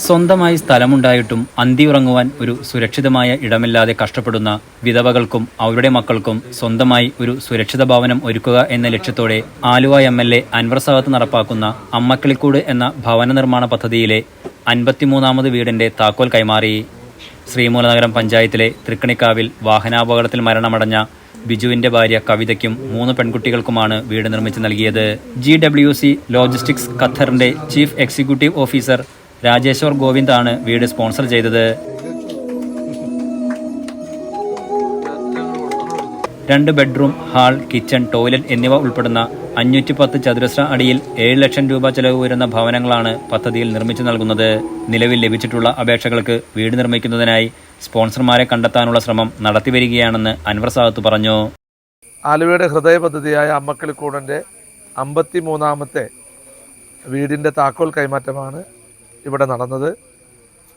സ്വന്തമായി സ്ഥലമുണ്ടായിട്ടും അന്തിയുറങ്ങുവാൻ ഒരു സുരക്ഷിതമായ ഇടമില്ലാതെ കഷ്ടപ്പെടുന്ന വിധവകൾക്കും അവരുടെ മക്കൾക്കും സ്വന്തമായി ഒരു സുരക്ഷിത ഭവനം ഒരുക്കുക എന്ന ലക്ഷ്യത്തോടെ ആലുവ MLA അൻവർ സാദത്ത് നടപ്പാക്കുന്ന അമ്മക്കിളിക്കൂട് എന്ന ഭവന നിർമ്മാണ പദ്ധതിയിലെ 53ാമത് വീടിന്റെ താക്കോൽ കൈമാറി. ശ്രീമൂലനഗരം പഞ്ചായത്തിലെ തൃക്കണിക്കാവിൽ വാഹനാപകടത്തിൽ മരണമടഞ്ഞ ബിജുവിന്റെ ഭാര്യ കവിതയ്ക്കും 3 പെൺകുട്ടികൾക്കുമാണ് വീട് നിർമ്മിച്ചു നൽകിയത്. GWC ലോജിസ്റ്റിക്സ് ഖത്തറിന്റെ chief executive officer Rajeshwar Govind ആണ് വീട് സ്പോൺസർ ചെയ്തത്. 2 ബെഡ്റൂം, ഹാൾ, കിച്ചൺ, ടോയ്ലറ്റ് എന്നിവ ഉൾപ്പെടുന്ന 510 ചതുരശ്ര അടിയിൽ 7 ലക്ഷം രൂപ ചെലവ് വരുന്ന ഭവനങ്ങളാണ് പദ്ധതിയിൽ നിർമ്മിച്ചു നൽകുന്നത്. നിലവിൽ ലഭിച്ചിട്ടുള്ള അപേക്ഷകൾക്ക് വീട് നിർമ്മിക്കുന്നതിനായി സ്പോൺസർമാരെ കണ്ടെത്താനുള്ള ശ്രമം നടത്തിവരികയാണെന്ന് അൻവർ സാദത്ത് പറഞ്ഞു. ആലുവയുടെ ഹൃദയ പദ്ധതിയായ അമ്മക്കിളിക്കൂടിൻ്റെ 53ാമത്തെ വീടിൻ്റെ താക്കോൽ കൈമാറ്റമാണ് ഇവിടെ നടന്നത്.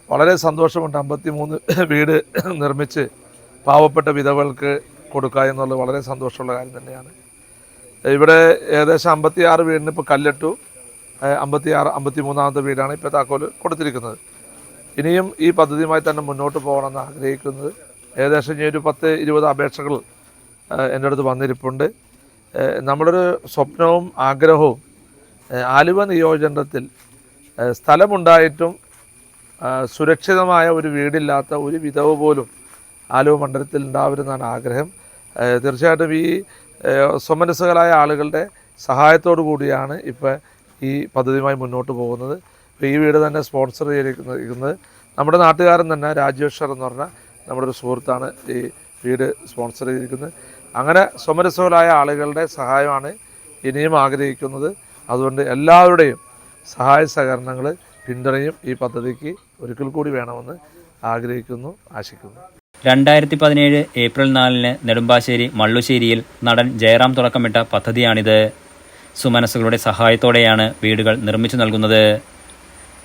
വളരെ സന്തോഷമുണ്ട്. 53 വീട് നിർമ്മിച്ച് പാവപ്പെട്ട വിധവകൾക്ക് കൊടുക്കുക എന്നുള്ളത് വളരെ സന്തോഷമുള്ള കാര്യം തന്നെയാണ്. ഇവിടെ ഏകദേശം 56 വീടിന് ഇപ്പോൾ കല്ലിട്ടു. 53ാമത്തെ വീടാണ് ഇപ്പോൾ താക്കോൽ കൊടുത്തിരിക്കുന്നത്. ഇനിയും ഈ പദ്ധതിയുമായി തന്നെ മുന്നോട്ട് പോകണമെന്ന് ആഗ്രഹിക്കുന്നത്. ഏകദേശം ഇനി ഒരു 10-20 അപേക്ഷകൾ എൻ്റെ അടുത്ത് വന്നിരിപ്പുണ്ട്. നമ്മളൊരു സ്വപ്നവും ആഗ്രഹവും ആലുവ നിയോജകമണ്ഡലത്തിൽ സ്ഥലമുണ്ടായിട്ടും സുരക്ഷിതമായ ഒരു വീടില്ലാത്ത ഒരു വിധവ പോലും ആലുവ മണ്ഡലത്തിൽ ഉണ്ടാവരുമെന്നാണ് ആഗ്രഹം. തീർച്ചയായിട്ടും ഈ സ്വമനസ്സുകളായ ആളുകളുടെ സഹായത്തോടു കൂടിയാണ് ഇപ്പോൾ ഈ പദ്ധതിയുമായി മുന്നോട്ട് പോകുന്നത്. ഇപ്പോൾ ഈ വീട് തന്നെ സ്പോൺസർ ചെയ്തിരിക്കുന്നത് നമ്മുടെ നാട്ടുകാരൻ തന്നെ രാജേശ്വർ എന്ന് പറഞ്ഞ നമ്മുടെ ഒരു സുഹൃത്താണ് ഈ വീട് സ്പോൺസർ ചെയ്തിരിക്കുന്നത്. അങ്ങനെ സ്വമനസ്സുകളായ ആളുകളുടെ സഹായമാണ് ഇനിയും ആഗ്രഹിക്കുന്നത്. അതുകൊണ്ട് എല്ലാവരുടെയും സഹായ സഹകരണങ്ങൾ പിന്തുണയും ഈ പദ്ധതിക്ക് ഒരിക്കൽ കൂടി വേണമെന്ന് ആഗ്രഹിക്കുന്നു, ആശിക്കുന്നു. 2017 ഏപ്രിൽ 4 നെടുമ്പാശ്ശേരി മള്ളുശ്ശേരിയിൽ നടൻ ജയറാം തുടക്കമിട്ട പദ്ധതിയാണിത്. സുമനസ്സുകളുടെ സഹായത്തോടെയാണ് വീടുകൾ നിർമ്മിച്ചു നൽകുന്നത്.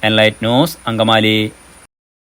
Enlight news, Angamaly.